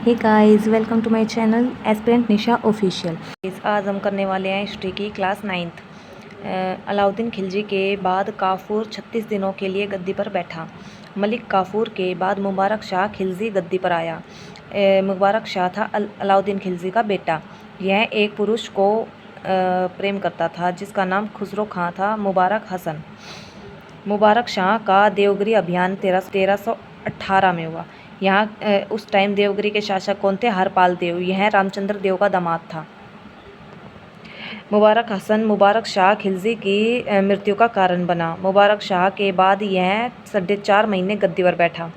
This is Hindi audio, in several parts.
Hey guys, welcome to my channel aspirant Nisha official. आज हम करने वाले हैं हिस्ट्री की क्लास 9th। अलाउद्दीन खिलजी के बाद काफूर 36 दिनों के लिए गद्दी पर बैठा। मलिक काफूर के बाद मुबारक शाह खिलजी गद्दी पर आया। मुबारक शाह था अलाउद्दीन खिलजी का बेटा। यह एक पुरुष को प्रेम करता था जिसका नाम खुसरो खां था। मुबारक हसन। मुबारक शाह का देवगिरी अभियान 1318 में हुआ। यहाँ उस टाइम देवगिरी के शासक कौन थे? हरपाल देव। यह रामचंद्र देव का दामाद था। मुबारक हसन मुबारक शाह खिलजी की मृत्यु का कारण बना। मुबारक शाह के बाद यह 4.5 महीने गद्दी पर बैठा।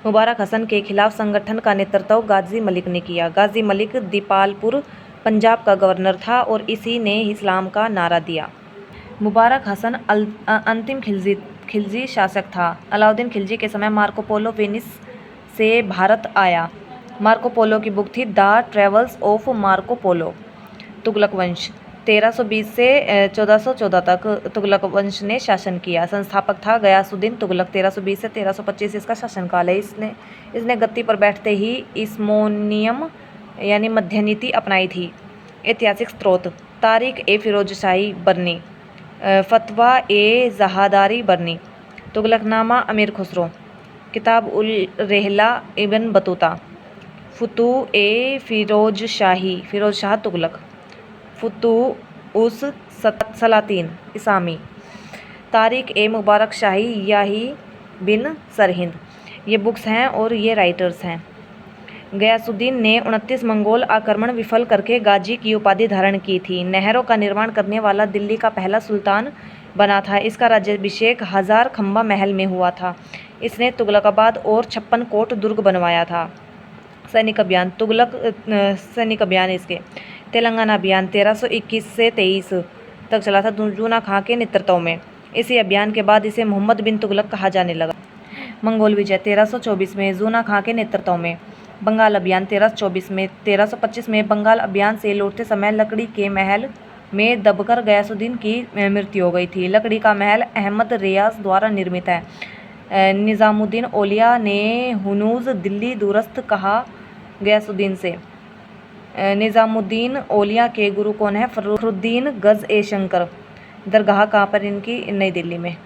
मुबारक हसन के खिलाफ संगठन का नेतृत्व गाजी मलिक ने किया। गाजी मलिक दीपालपुर पंजाब का गवर्नर था और इसी ने इस्लाम का नारा दिया। मुबारक हसन अंतिम खिलजी शासक था। अलाउद्दीन खिलजी के समय मार्को पोलो वेनिस से भारत आया। मार्को पोलो की बुक थी the travels of Marco Polo. Tughlaq वंश 1320 से 1414 तक तुगलक वंश ने शासन किया। संस्थापक था गयासुद्दीन तुगलक। 1320 से 1325 इसका शासनकाल है। इसने गद्दी पर बैठते ही इस्मोनियम यानी मध्य नीति अपनाई थी। ऐतिहासिक स्रोत तारीख ए फिरोजशाही बरनी, फतवा ए जहादारी बरनी, तुगलकनामा अमीर खुसरो, किताब उल रहला इब्न बतूता, फतू ए फिरोज शाह तुगलक, फतू उस सलातीन इसामी, तारीख ए मुबारक शाही याही बिन सरहिंद। ये बुक्स हैं और ये राइटर्स हैं। गयासुद्दीन ने 29 मंगोल आक्रमण विफल करके गाजी की उपाधि धारण की थी। नहरों का निर्माण करने वाला दिल्ली का पहला सुल्तान बना था। इसका राज्याभिषेक हजार खंबा महल में हुआ था। इसने तुगलकाबाद और 56 कोट दुर्ग बनवाया था। सैनिक अभियान तुगलक सैनिक अभियान इसके तेलंगाना अभियान 1321 से 23 तक चला था जूना खां के नेतृत्व में। इसी अभियान के बाद इसे मोहम्मद बिन तुगलक कहा जाने लगा। मंगोल विजय 1324 में जूना खां के नेतृत्व में। बंगाल अभियान 1324 में। 1325 में बंगाल अभियान से लौटते समय लकड़ी के महल में दबकर गयासुद्दीन की मृत्यु हो गई थी। लकड़ी का महल अहमद रेयाज द्वारा निर्मित है। निज़ामुद्दीन औलिया ने हुनूज दिल्ली दुरस्त कहा गयासुद्दीन से। निज़ामुद्दीन औलिया के गुरु कौन है? फर्रुखुद्दीन गज ए शंकर। दरगाह कहाँ पर इनकी? नई दिल्ली में।